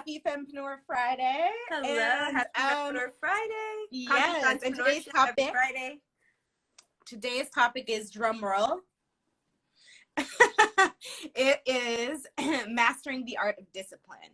Happy Fempreneur Friday. Hello, And, happy Fempreneur Friday. Yes, and today's topic is drum roll. It is mastering the art of discipline.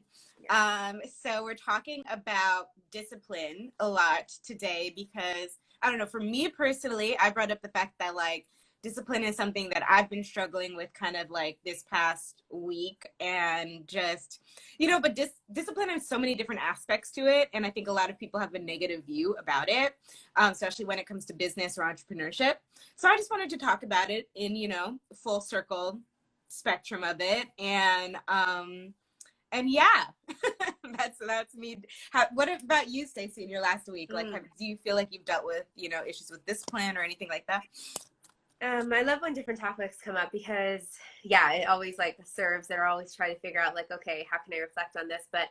So we're talking about discipline a lot today because, I don't know, for me personally, I brought up the fact that like discipline is something that I've been struggling with kind of like this past week, and just, but discipline has so many different aspects to it. And I think a lot of people have a negative view about it, especially when it comes to business or entrepreneurship. So I just wanted to talk about it in, full circle spectrum of it. And yeah, that's me. What about you, Stacey, in your last week? Like, do you feel like you've dealt with, issues with discipline or anything like that? I love when different topics come up because, it always like serves. They're always trying to figure out like, okay, how can I reflect on this? But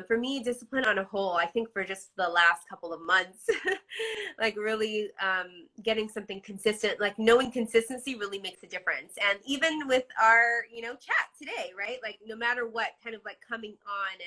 for me, discipline on a whole, I think for just the last couple of months, like really getting something consistent, like knowing consistency really makes a difference. And even with our, chat today, right? Like no matter what, kind of like coming on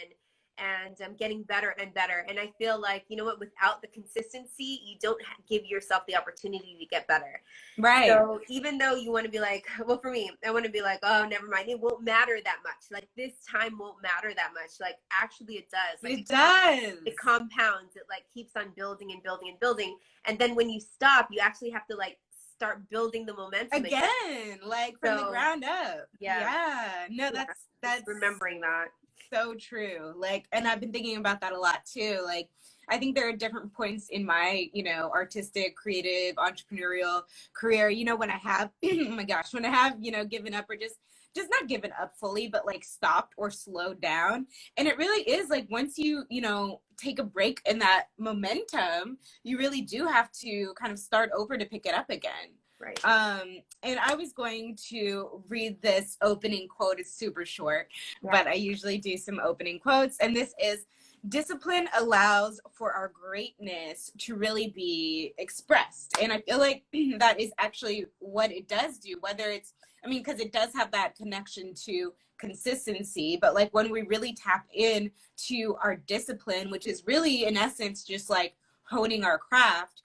and getting better and better. And I feel like, without the consistency, you don't give yourself the opportunity to get better. Right. So even though you want to be like, well, for me, I want to be like, oh, never mind. It won't matter that much. Like this time won't matter that much. Like actually it does. Like, it does. It compounds. It like keeps on building and building and building. And then when you stop, you actually have to like start building the momentum again, like from the ground up. Yeah. No, that's remembering that. So true. Like, and I've been thinking about that a lot too. Like, I think there are different points in my, artistic, creative, entrepreneurial career, when I have, oh my gosh, when I have, given up or just not given up fully, but like stopped or slowed down. And it really is like, once you, take a break in that momentum, you really do have to kind of start over to pick it up again. Right. And I was going to read this opening quote. It's super short, but I usually do some opening quotes. And this is: discipline allows for our greatness to really be expressed. And I feel like that is actually what it does do, whether it's, because it does have that connection to consistency, but like when we really tap in to our discipline, which is really in essence just like honing our craft,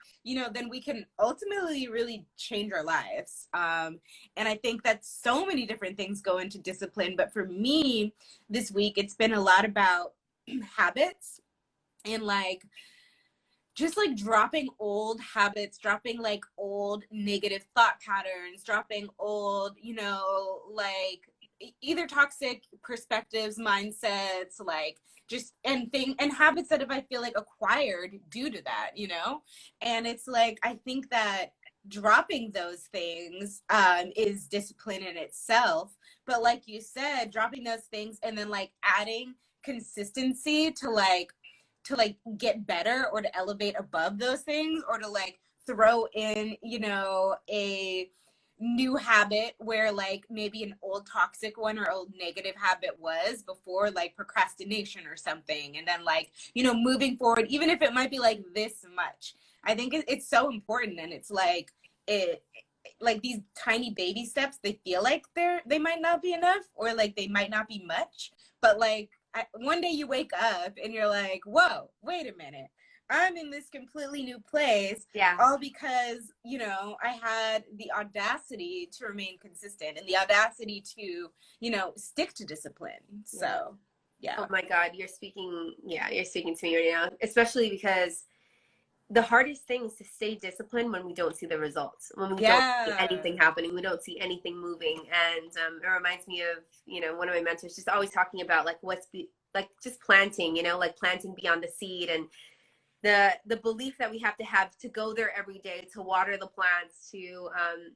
then we can ultimately really change our lives. And I think that so many different things go into discipline. But for me, this week, it's been a lot about habits and like, just like dropping old habits, dropping like old negative thought patterns, dropping old, like either toxic perspectives, mindsets, like just and habits that I feel like acquired due to that, and it's like, I think that dropping those things is discipline in itself. But like you said, dropping those things and then like adding consistency to get better or to elevate above those things, or to like throw in, a new habit where like maybe an old toxic one or old negative habit was before, like procrastination or something, and then like moving forward, even if it might be like this much. I think it's so important. And it's like like these tiny baby steps, they feel like they might not be enough, or like they might not be much, but like one day you wake up and you're like, whoa, wait a minute, I'm in this completely new place. All because, I had the audacity to remain consistent and the audacity to, stick to discipline. So, yeah. Oh my God, you're speaking to me right now, especially because the hardest thing is to stay disciplined when we don't see the results, when we don't see anything happening, we don't see anything moving. And it reminds me of, one of my mentors just always talking about like just planting, like planting beyond the seed, and the belief that we have to go there every day, to water the plants, to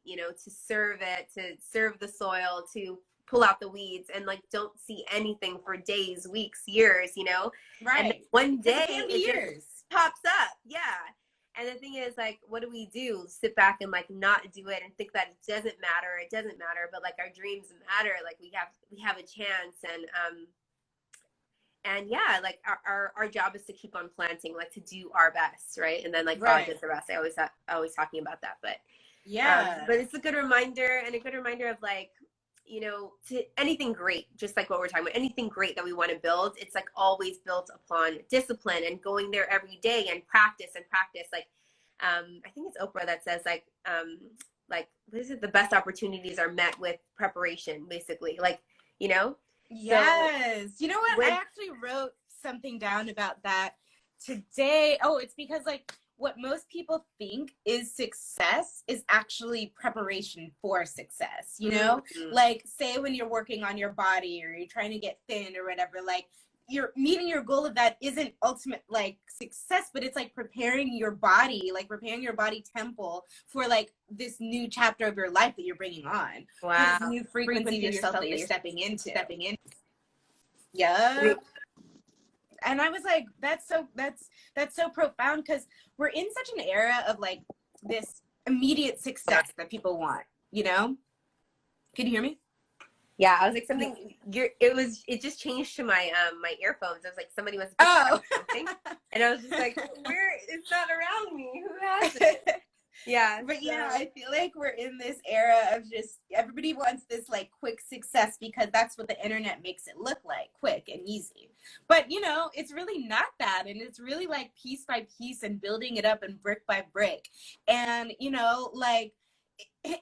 to serve it, to serve the soil, to pull out the weeds, and like don't see anything for days, weeks, years, Right. And one day it just pops up. And the thing is, like, what do? Sit back and like not do it and think that it doesn't matter, but like our dreams matter. Like we have a chance. And like our job is to keep on planting, like to do our best, right? And then like God does the rest. I always talking about that, but but it's a good reminder, and a good reminder of like, you know, to anything great, just like what we're talking about, anything great that we want to build, it's like always built upon discipline and going there every day and practice and practice. Like, I think it's Oprah that says like, what is it? The best opportunities are met with preparation, basically. Like, you know? Yes. So, you know what? I actually wrote something down about that today. Oh, it's because like what most people think is success is actually preparation for success, you know? Mm-hmm. Like say when you're working on your body or you're trying to get thin or whatever, like you're meeting your goal of that isn't ultimate like success, but it's like preparing your body temple for like this new chapter of your life that you're bringing on. Wow. This new frequency of yourself that you're stepping into. Yeah. And I was like, that's so profound, because we're in such an era of like this immediate success that people want, you know? Can you hear me? Yeah, I was like it just changed to my my earphones. I was like, somebody must have something. And I was just like, it's not around me. Who has it? Yeah. But yeah, I feel like we're in this era of just everybody wants this like quick success because that's what the internet makes it look like, quick and easy. But you know, it's really not that. And it's really like piece by piece and building it up and brick by brick. And you know, like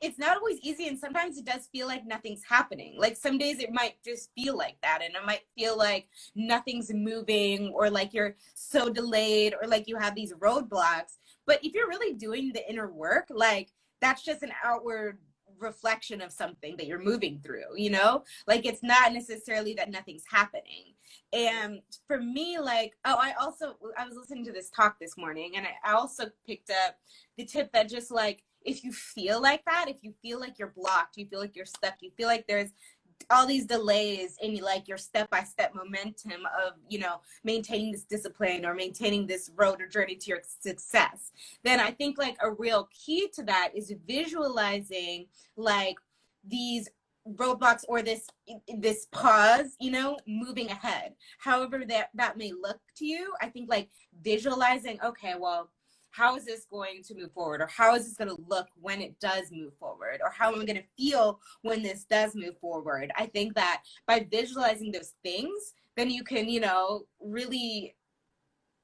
it's not always easy, and sometimes it does feel like nothing's happening. Like some days it might just feel like that, and it might feel like nothing's moving, or like you're so delayed, or like you have these roadblocks. But if you're really doing the inner work, like that's just an outward reflection of something that you're moving through, you know? Like it's not necessarily that nothing's happening. And for me, like, I was listening to this talk this morning, and I also picked up the tip that just like, if you feel like that, if you feel like you're blocked, you feel like you're stuck, you feel like there's all these delays in like your step-by-step momentum of, you know, maintaining this discipline or maintaining this road or journey to your success, then I think like a real key to that is visualizing like these roadblocks or this pause, you know, moving ahead, however that may look to you. I think like visualizing, okay, well, how is this going to move forward? Or how is this going to look when it does move forward? Or how am I going to feel when this does move forward? I think that by visualizing those things, then you can, you know, really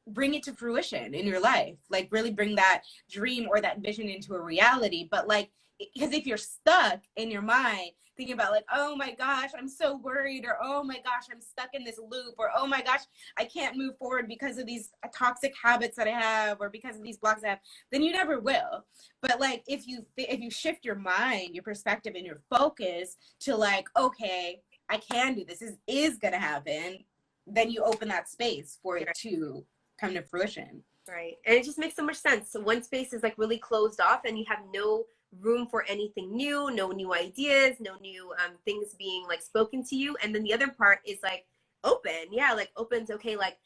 bring it to fruition in your life. Like really bring that dream or that vision into a reality. But like, because if you're stuck in your mind thinking about like, oh my gosh, I'm so worried, or oh my gosh, I'm stuck in this loop, or oh my gosh, I can't move forward because of these toxic habits that I have, or because of these blocks I have, then you never will. But like if you shift your mind, your perspective, and your focus to like, okay, I can do this, is gonna happen, then you open that space for it to come to fruition. Right. And it just makes so much sense. So one space is like really closed off, and you have no room for anything new, no new ideas, no new things being like spoken to you. And then the other part is like open. Yeah, like open's okay, like,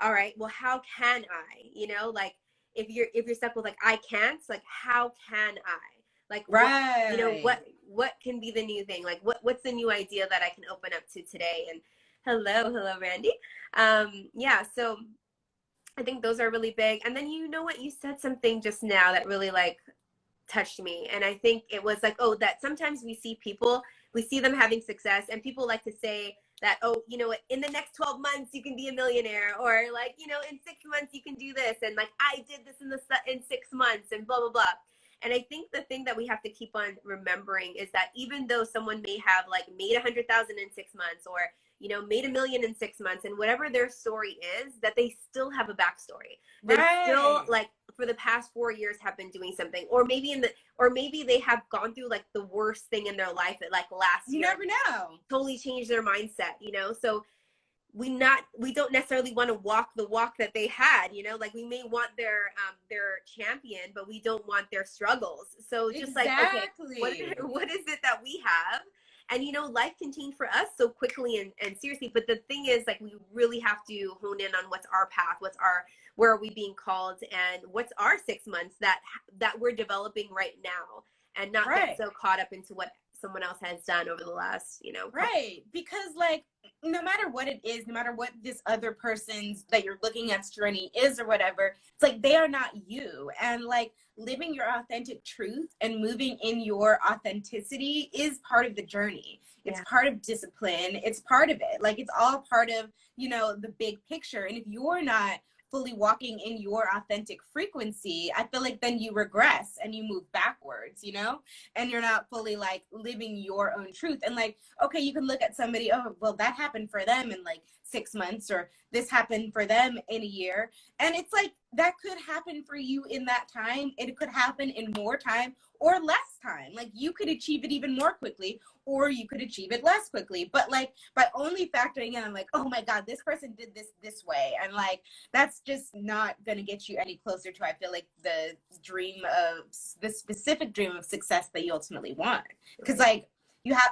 all right, well, how can I? You know, like if you're stuck with like I can't, like how can I? Like right. What, you know, what can be the new thing? Like what's the new idea that I can open up to today? And hello, Randy. Yeah, so I think those are really big. And then you know what, you said something just now that really like touched me. And I think it was like, oh, that sometimes we see them having success, and people like to say that, oh, you know, in the next 12 months you can be a millionaire, or like, you know, in 6 months you can do this, and like I did this in 6 months, and blah blah blah. And I think the thing that we have to keep on remembering is that even though someone may have like made 100,000 in 6 months, or you know, made $1 million in 6 months, and whatever their story is, that they still have a backstory. They still like for the past 4 years have been doing something, or maybe they have gone through like the worst thing in their life at like last year. You never know. Totally changed their mindset, you know? So we don't necessarily want to walk the walk that they had, you know, like we may want their champion, but we don't want their struggles. So just exactly. Like, okay, what is it that we have? And, you know, life can change for us so quickly and seriously. But the thing is, like, we really have to hone in on what's our path, where are we being called, and what's our 6 months that we're developing right now, and not get so caught up into what someone else has done over the last, you know. Right. Because like, no matter what it is, no matter what this other person's that you're looking at's journey is or whatever, it's like they are not you. And like living your authentic truth and moving in your authenticity is part of the journey. It's Yeah. part of discipline. It's part of it. Like, it's all part of, you know, the big picture. And if you're not fully walking in your authentic frequency, I feel like then you regress and you move backwards, you know, and you're not fully like living your own truth. And like, okay, you can look at somebody, oh, well, that happened for them in like 6 months, or this happened for them in a year. And it's like, that could happen for you in that time. It could happen in more time or less time. Like, you could achieve it even more quickly, or you could achieve it less quickly. But like, by only factoring in, I'm like, oh my God, this person did this way. And like, that's just not going to get you any closer to, I feel like, the specific dream of success that you ultimately want. Because like,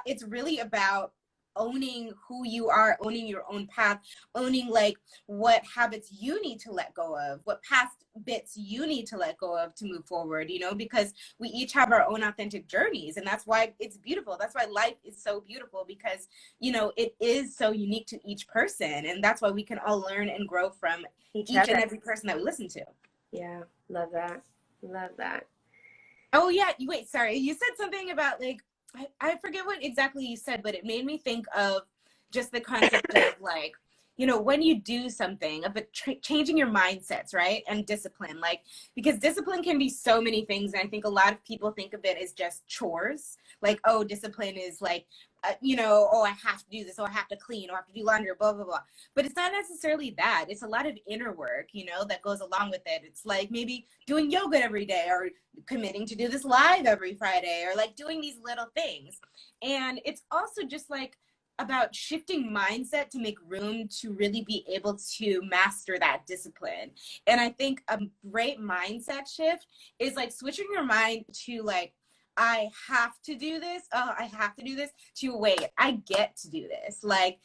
it's really about owning who you are, owning your own path, owning like what habits you need to let go of, what past bits you need to let go of to move forward, you know, because we each have our own authentic journeys. And that's why it's beautiful. That's why life is so beautiful, because, you know, it is so unique to each person. And that's why we can all learn and grow from each and every person that we listen to. Yeah. Love that. Love that. Oh yeah. Wait, sorry. You said something about like, I forget what exactly you said, but it made me think of just the concept of like, you know, when you do something, of changing your mindsets, right? And discipline, like, because discipline can be so many things. And I think a lot of people think of it as just chores. Like, oh, discipline is like, you know, oh, I have to do this, or I have to clean, or I have to do laundry, or blah, blah, blah. But it's not necessarily that. It's a lot of inner work, you know, that goes along with it. It's like maybe doing yoga every day, or committing to do this live every Friday, or like doing these little things. And it's also just like about shifting mindset to make room to really be able to master that discipline. And I think a great mindset shift is like switching your mind to like, I have to do this. Oh, I have to do this, to wait, I get to do this. Like,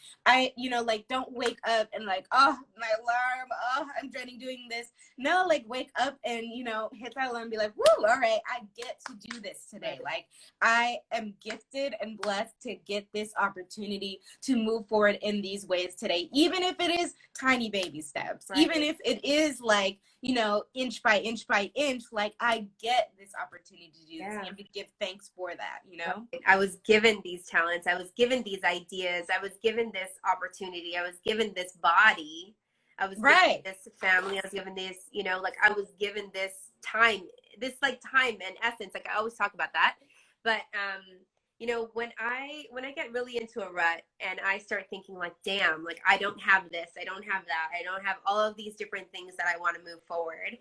you know, like, don't wake up and like, oh, my alarm, oh, I'm dreading doing this. No, like, wake up and, you know, hit that alarm and be like, woo, all right, I get to do this today. Like, I am gifted and blessed to get this opportunity to move forward in these ways today, even if it is tiny baby steps, even if it is like, you know, inch by inch by inch, like, I get this opportunity to do this, and to give thanks for that, you know? I was given these talents. I was given these ideas. I was given this opportunity. I was given this body. I was given this family. I was given this, you know, like, I was given this time, like time and essence. Like, I always talk about that. But, you know, when I get really into a rut and I start thinking like, damn, like, I don't have this, I don't have that, I don't have all of these different things that I want to move forward.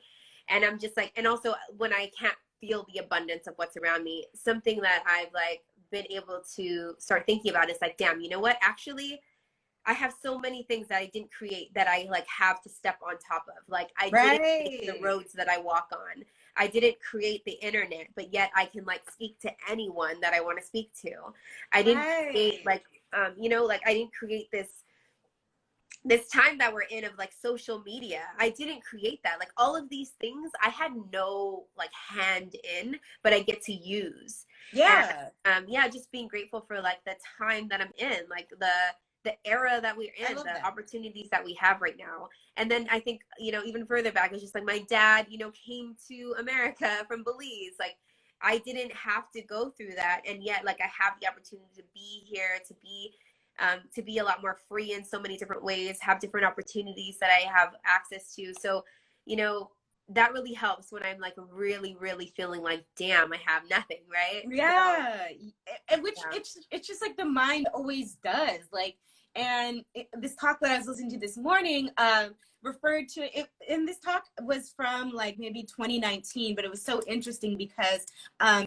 And I'm just like, and also when I can't feel the abundance of what's around me, something that I've like been able to start thinking about is like, damn, you know what? Actually, I have so many things that I didn't create that I like have to step on top of. Like, I didn't make the roads that I walk on. I didn't create the internet, but yet I can like speak to anyone that I want to speak to. I didn't create like, you know, like, I didn't create this time that we're in of like social media. I didn't create that. Like, all of these things I had no like hand in, but I get to use. And, yeah, just being grateful for like the time that I'm in, like the era that we're in, the opportunities that we have right now. And then I think, you know, even further back, it's just like my dad, you know, came to America from Belize. Like, I didn't have to go through that. And yet, like, I have the opportunity to be here, to be a lot more free in so many different ways, have different opportunities that I have access to. So, you know, that really helps when I'm like really, really feeling like, damn, I have nothing, right? Yeah. So, which it's just like the mind always does. Like, and this talk that I was listening to this morning referred to it, and this talk was from like maybe 2019, but it was so interesting because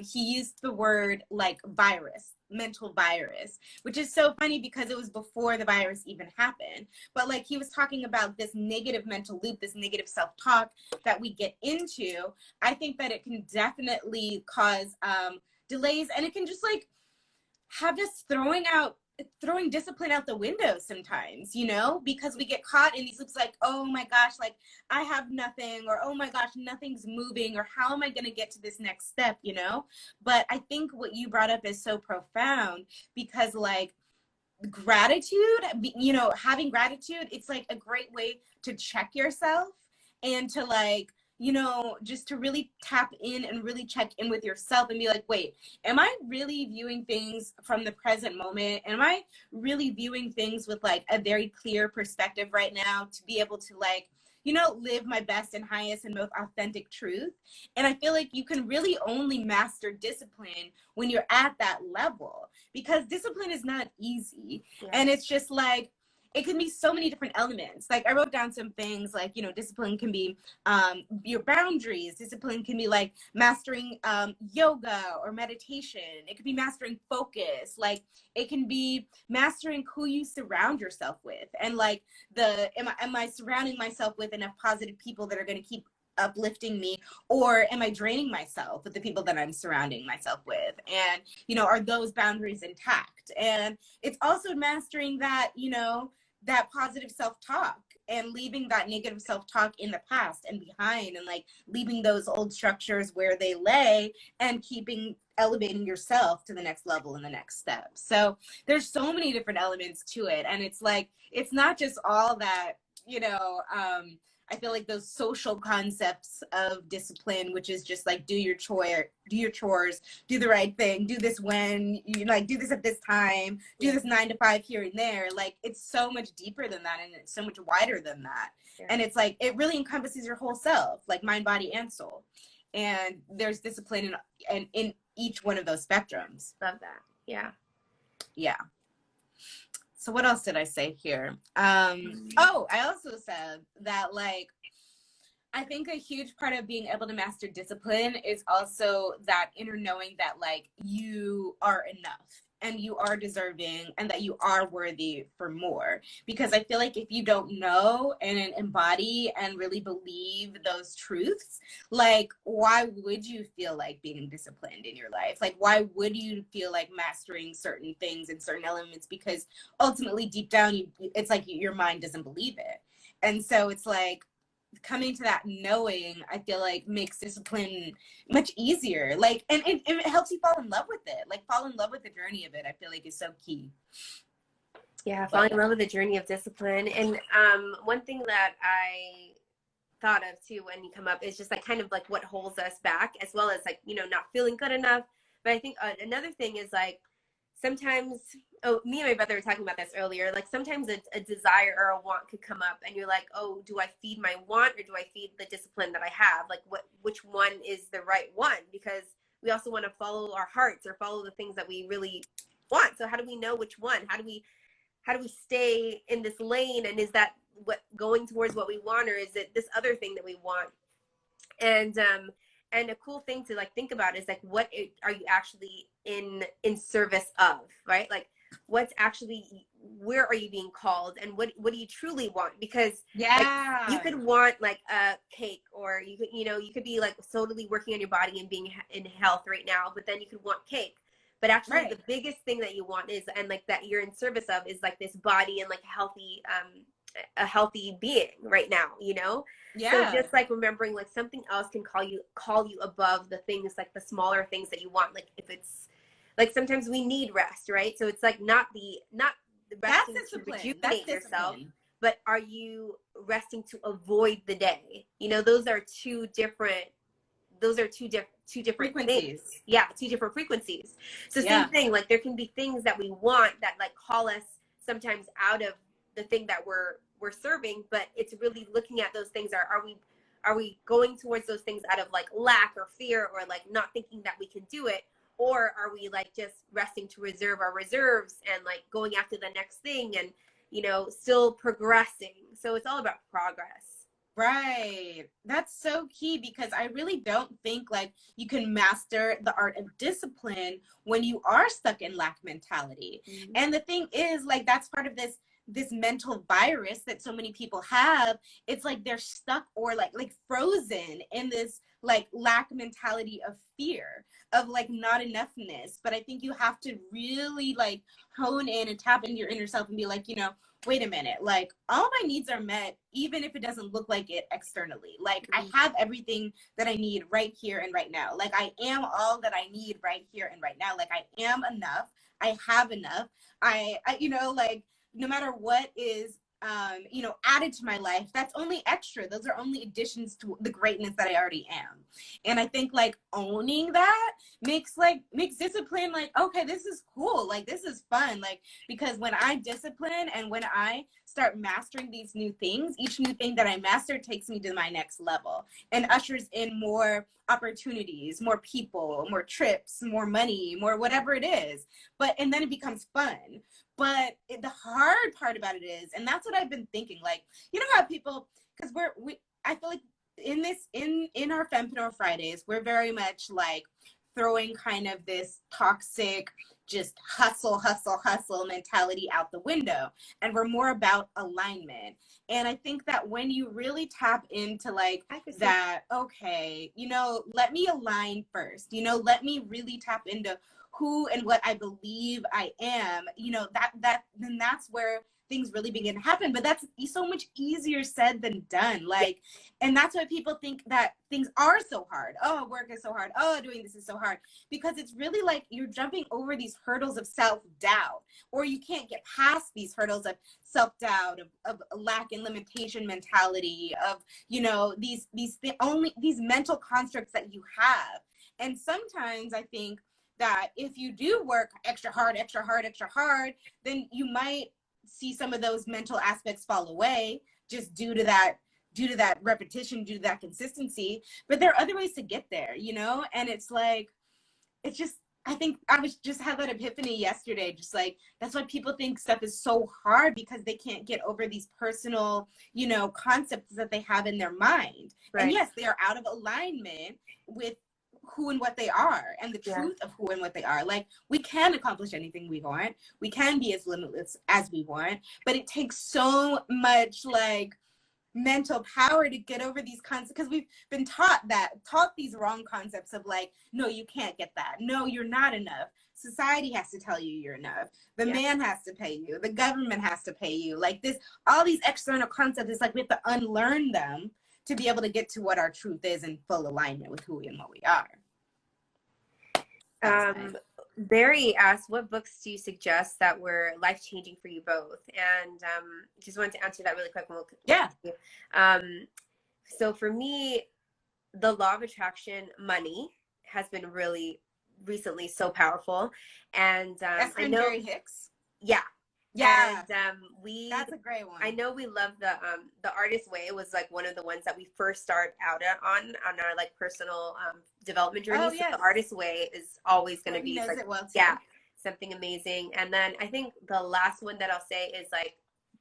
he used the word like virus, mental virus, which is so funny because it was before the virus even happened. But like, he was talking about this negative mental loop, this negative self-talk that we get into. I think that it can definitely cause delays, and it can just like have us throwing discipline out the window sometimes, you know, because we get caught in these loops like, oh my gosh, like, I have nothing, or oh my gosh, nothing's moving, or how am I going to get to this next step, you know? But I think what you brought up is so profound, because like, gratitude, you know, having gratitude, it's like a great way to check yourself and to like, you know, just to really tap in and really check in with yourself and be like, wait, am I really viewing things from the present moment? Am I really viewing things with like a very clear perspective right now to be able to like, you know, live my best and highest and most authentic truth? And I feel like you can really only master discipline when you're at that level, because discipline is not easy. Yeah. And it's just like, it can be so many different elements. Like I wrote down some things like, you know, discipline can be your boundaries. Discipline can be like mastering yoga or meditation. It could be mastering focus. Like it can be mastering who you surround yourself with. And like am I surrounding myself with enough positive people that are going to keep uplifting me, or am I draining myself with the people that I'm surrounding myself with? And, you know, are those boundaries intact? And it's also mastering that, you know, that positive self-talk and leaving that negative self-talk in the past and behind, and like leaving those old structures where they lay and elevating yourself to the next level and the next step. So there's so many different elements to it. And it's like, it's not just all that, you know, I feel like those social concepts of discipline, which is just like do your chores, do the right thing, do this when you like, do this at this time, do this 9 to 5 here and there. Like it's so much deeper than that, and it's so much wider than that. Yeah. And it's like it really encompasses your whole self, like mind, body, and soul. And there's discipline in each one of those spectrums. Love that. Yeah. Yeah. So what else did I say here? Oh, I also said that like, I think a huge part of being able to master discipline is also that inner knowing that like you are enough and you are deserving and that you are worthy for more. Because I feel like if you don't know and embody and really believe those truths, like why would you feel like being disciplined in your life? Like why would you feel like mastering certain things and certain elements? Because ultimately deep down, it's like your mind doesn't believe it. And so it's like, coming to that knowing, I feel like makes discipline much easier. Like, and it helps you fall in love with it. Like fall in love with the journey of it, I feel like is so key. Yeah, falling in love with the journey of discipline. And one thing that I thought of too when you come up is just like kind of like what holds us back, as well as like, you know, not feeling good enough. But I think another thing is like sometimes, me and my brother were talking about this earlier, like sometimes a desire or a want could come up and you're like, oh, do I feed my want or do I feed the discipline that I have? Like which one is the right one? Because we also want to follow our hearts or follow the things that we really want. So how do we know which one? How do we stay in this lane? And is that what going towards what we want, or is it this other thing that we want? And a cool thing to like think about is like, what are you actually in service of, right? Like what's actually, where are you being called, and what do you truly want? Because like, you could want like a cake, or you could, you know, you could be like totally working on your body and being in health right now, but then you could want cake. But actually the biggest thing that you want is, and like that you're in service of, is like this body and like a healthy being right now, you know? Yeah. So just like remembering like something else can call you above the things, like the smaller things that you want. Like if it's like sometimes we need rest, right? So it's like not the resting to rejuvenate yourself, but are you resting to avoid the day? You know, those are two different frequencies. Things. Yeah, two different frequencies. So same thing, like there can be things that we want that like call us sometimes out of the thing that we're serving, but it's really looking at those things. Are we going towards those things out of like lack or fear, or like not thinking that we can do it? Or are we like just resting to reserve our reserves and like going after the next thing and, you know, still progressing? So it's all about progress. Right. That's so key, because I really don't think like you can master the art of discipline when you are stuck in lack mentality. Mm-hmm. And the thing is, like, that's part of this mental virus that so many people have. It's like they're stuck or like frozen in this like lack mentality of fear, of like not enoughness. But I think you have to really like hone in and tap into your inner self and be like, you know, wait a minute, like all my needs are met, even if it doesn't look like it externally. Like I have everything that I need right here and right now. Like I am all that I need right here and right now. Like I am enough. I have enough. I you know, like no matter what is you know, added to my life, that's only extra. Those are only additions to the greatness that I already am. And I think like owning that makes discipline like, okay, this is cool. Like, this is fun. Like, because when I discipline and when I start mastering these new things, each new thing that I master takes me to my next level and ushers in more opportunities, more people, more trips, more money, more whatever it is. And then it becomes fun. But the hard part about it is, and that's what I've been thinking, like, you know how people, because I feel like in our Fempreneur Fridays, we're very much like throwing kind of this toxic, just hustle mentality out the window. And we're more about alignment. And I think that when you really tap into like that, okay, you know, let me align first, you know, let me really tap into who and what I believe I am, you know, then that's where things really begin to happen. But that's so much easier said than done. Like, and that's why people think that things are so hard. Oh, work is so hard. Oh, doing this is so hard. Because it's really like you're jumping over these hurdles of self-doubt, or you can't get past these hurdles of self-doubt, of lack and limitation mentality, of, you know, these mental constructs that you have. And sometimes I think that if you do work extra hard, then you might see some of those mental aspects fall away just due to that repetition, due to that consistency. But there are other ways to get there, you know? And it's like, it's just, I think I had that epiphany yesterday, just like, that's why people think stuff is so hard, because they can't get over these personal, you know, concepts that they have in their mind. Right. And yes, they are out of alignment with who and what they are, and the truth of who and what they are. Like, we can accomplish anything we want. We can be as limitless as we want, but it takes so much like mental power to get over these concepts, because we've been taught these wrong concepts of like, no, you can't get that. No, you're not enough. Society has to tell you you're enough. The man has to pay you. The government has to pay you. Like this, all these external concepts, it's like we have to unlearn them to be able to get to what our truth is in full alignment with who and what we are. Barry asked, what books do you suggest that were life-changing for you both? And just wanted to answer that really quick. So for me, The Law of Attraction, Money has been really recently so powerful. And I know Barry Hicks. Yeah. Yeah. And that's a great one. I know we love the Artist Way. Was like one of the ones that we first start out on our like personal development journey. Oh, so yes. The Artist Way is always going to be like, something amazing. And then I think the last one that I'll say is like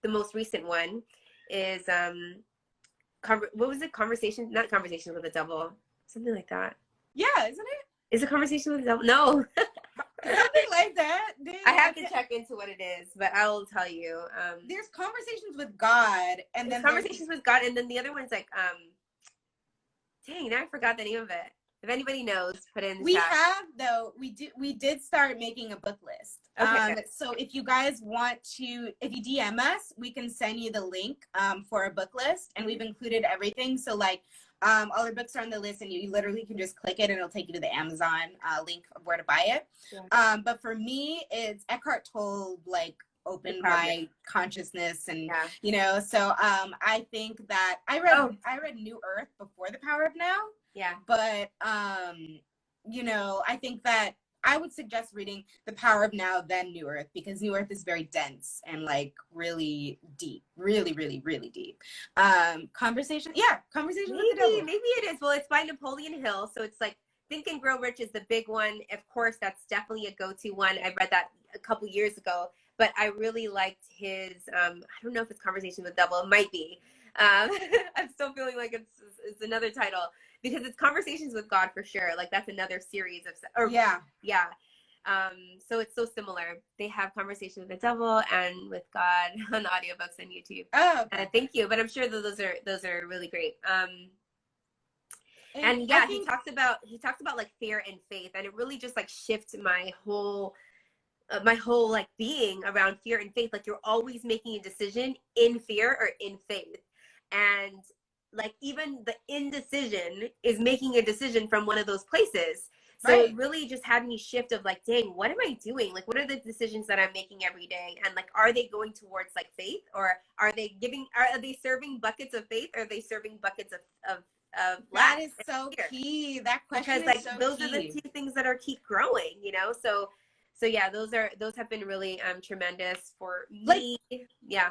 the most recent one is what was it? Not Conversations with the Devil, something like that. Yeah, isn't it? Is it Conversation with the Devil? No. Something like that. I have to check into what it is, but I will tell you. There's Conversations with God, and then Conversations with God, and then the other one's like, dang, now I forgot the name of it. If anybody knows, put it in the chat. We did start making a book list. Okay. So if you guys want to, if you DM us, we can send you the link for a book list, and we've included everything. So like, all our books are on the list, and you literally can just click it and it'll take you to the Amazon link of where to buy it. Yeah. But for me, it's Eckhart Tolle, like, opened my consciousness, and you know, so I think that I read New Earth before The Power of Now. Yeah. But you know, I think that I would suggest reading The Power of Now, then New Earth, because New Earth is very dense and like really deep, really deep. Conversation with the Devil. Maybe it is. Well, it's by Napoleon Hill, so it's like Think and Grow Rich is the big one. Of course, that's definitely a go-to one. I read that a couple years ago, but I really liked his. I don't know if it's Conversation with the Devil. It might be. I'm still feeling like it's another title, because it's Conversations with God for sure. Like that's another series of. So it's so similar. They have Conversations with the Devil and with God on the audiobooks on YouTube. Oh, okay. Thank you. But I'm sure that those are really great. And he talks about like fear and faith, and it really just like shifts my whole like being around fear and faith. Like you're always making a decision in fear or in faith, and like even the indecision is making a decision from one of those places. So it really just had me shift of like, dang, what am I doing? Like, what are the decisions that I'm making every day? And like, are they going towards like faith, or are they serving buckets of faith, or are they serving buckets of that is so key. That question because like is so those key. are the two things that are keep growing, you know? So yeah, those have been really tremendous for me. Like, yeah.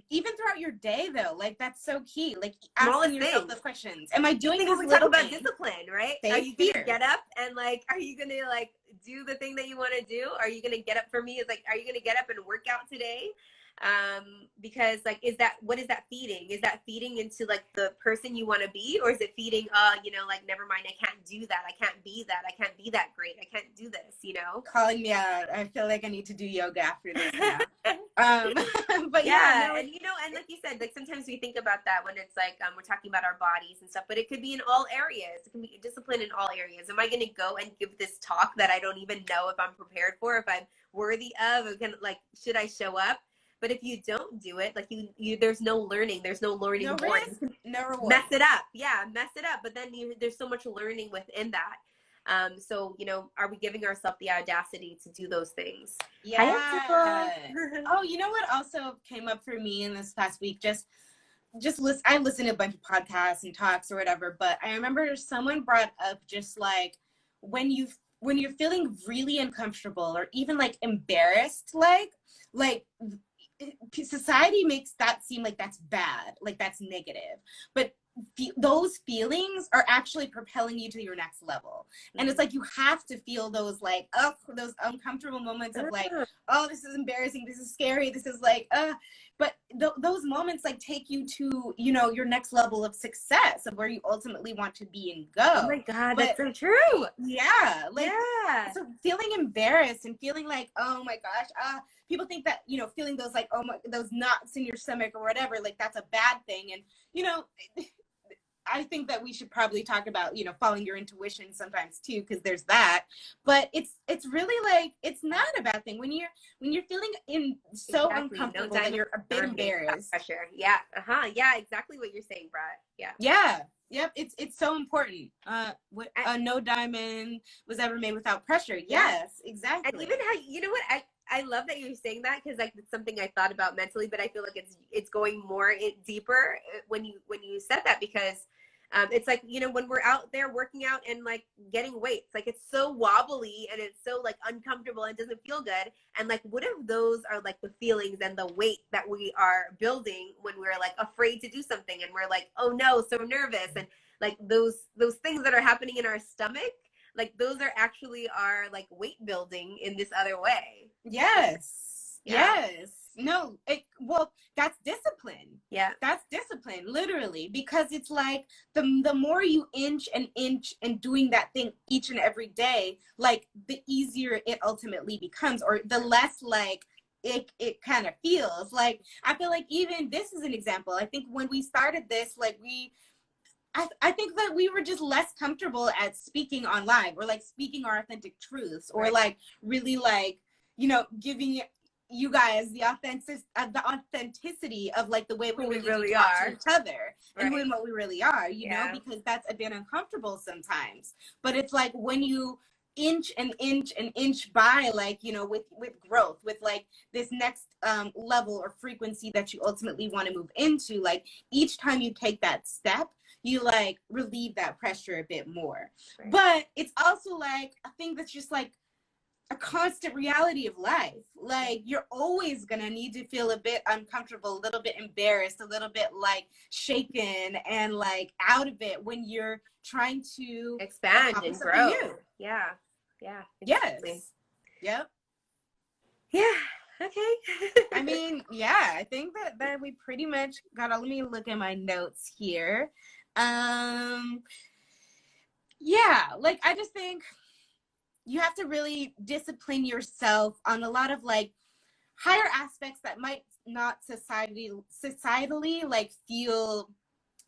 Even throughout your day though, like that's so key. Like smallest asking yourself things. The questions. Am I doing this we little talk about thing? discipline, right? Stay are you gonna here. get up and like, are you gonna like do the thing that you want to do? Are you gonna get up? For me, it's like, are you gonna get up and work out today? Because like, what is that feeding? Is that feeding into like the person you want to be, or is it feeding, you know, like, never mind, I can't do that, I can't be that, I can't be that great, I can't do this, you know? Calling me out. I feel like I need to do yoga after this now. But yeah, no, and you know, and like you said, like sometimes we think about that when it's like we're talking about our bodies and stuff, but it could be in all areas. It can be discipline in all areas. Am I going to go and give this talk that I don't even know if I'm prepared for, if I'm worthy of, or like, should I show up? But if you don't do it, like you there's no learning. There's no learning. No risk, no reward. Mess it up. Yeah, mess it up. But then there's so much learning within that. So, you know, are we giving ourselves the audacity to do those things? Yeah. Oh, you know what also came up for me in this past week? I listened to a bunch of podcasts and talks or whatever, but I remember someone brought up just like when you're feeling really uncomfortable or even like embarrassed, like society makes that seem like that's bad, like that's negative, but those feelings are actually propelling you to your next level. And it's like you have to feel those like those uncomfortable moments of like, oh, this is embarrassing, this is scary, this is like but those moments like take you to, you know, your next level of success, of where you ultimately want to be and go. Oh my God, that's so true. Yeah, like so feeling embarrassed and feeling like, oh my gosh, people think that, you know, feeling those like, oh my, those knots in your stomach or whatever, like that's a bad thing. And you know, I think that we should probably talk about, you know, following your intuition sometimes too, because there's that. But it's really like, it's not a bad thing when you're feeling uncomfortable that you're a bit embarrassed. Pressure. Yeah. Yeah. Exactly what you're saying, Brett. Yeah. Yeah. Yep. It's so important. No diamond was ever made without pressure. Yes, exactly. And even how, you know what, I love that you're saying that, because like it's something I thought about mentally, but I feel like it's going more deeper when you said that, because it's like, you know, when we're out there working out and like getting weights, like it's so wobbly and it's so like uncomfortable and doesn't feel good. And like, what if those are like the feelings and the weight that we are building when we're like afraid to do something and we're like, oh no, so nervous, and like those things that are happening in our stomach, like those are actually our like weight building in this other way. Yes. Yeah. Yes. No, well, that's discipline. Yeah. That's discipline, literally, because it's like the more you inch and doing that thing each and every day, like the easier it ultimately becomes, or the less like it kind of feels. Like, I feel like even this is an example. I think when we started this, like I think that we were just less comfortable at speaking on live, or like speaking our authentic truths, or like really like, you know, giving you guys the authenticity of like the way we really are to each other, and who and what we really are, you know, because that's a bit uncomfortable sometimes. But it's like when you inch by, like, you know, with growth, with like this next level or frequency that you ultimately want to move into, like each time you take that step, you like relieve that pressure a bit more. But it's also like a thing that's just like a constant reality of life. Like, you're always gonna need to feel a bit uncomfortable, a little bit embarrassed, a little bit like shaken and like out of it when you're trying to expand and grow. Yeah. Exactly. Yes. Yep. Yeah. Okay. I mean, yeah, I think that we pretty much got let me look at my notes here. Yeah, like I just think you have to really discipline yourself on a lot of like higher aspects that might not societally like feel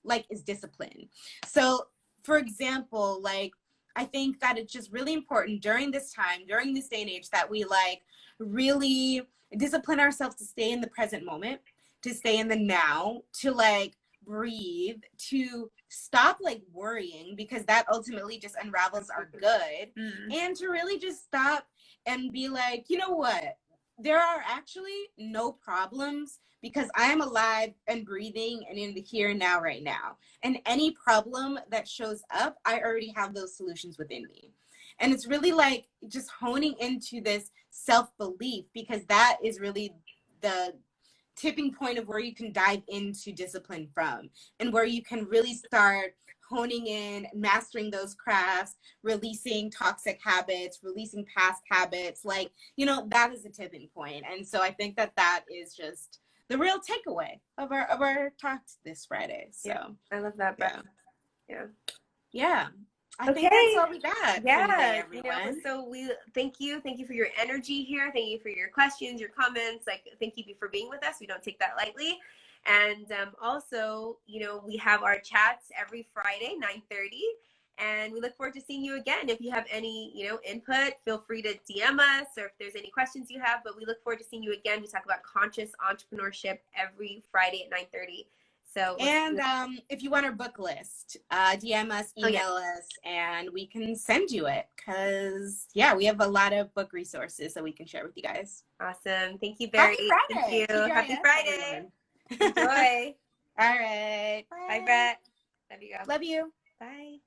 like is discipline. So for example, like I think that it's just really important during this time, during this day and age, that we like really discipline ourselves to stay in the present moment, to stay in the now, to like breathe, to stop like worrying, because that ultimately just unravels our good, and to really just stop and be like, you know what? There are actually no problems, because I am alive and breathing and in the here and now right now. And any problem that shows up, I already have those solutions within me. And it's really like just honing into this self-belief, because that is really the tipping point of where you can dive into discipline from, and where you can really start honing in, mastering those crafts, releasing toxic habits, releasing past habits. Like, you know, that is a tipping point. And so I think that that is just the real takeaway of our talk this Friday. So yeah, I love that. Yeah. I think that's all we got. Yeah, today, everyone. So we thank you for your energy here. Thank you for your questions, your comments. Like, thank you for being with us. We don't take that lightly. And also, you know, we have our chats every Friday, 9:30. And we look forward to seeing you again. If you have any, you know, input, feel free to DM us, or if there's any questions you have. But we look forward to seeing you again. We talk about conscious entrepreneurship every Friday at 9:30. So, and if you want our book list, DM us, email us, and we can send you it. Because, yeah, we have a lot of book resources that we can share with you guys. Awesome. Thank you, Barry. Happy Friday. Thank you. Happy Friday. Enjoy. All right. Bye, Brett. Love you, girl. Love you. Bye.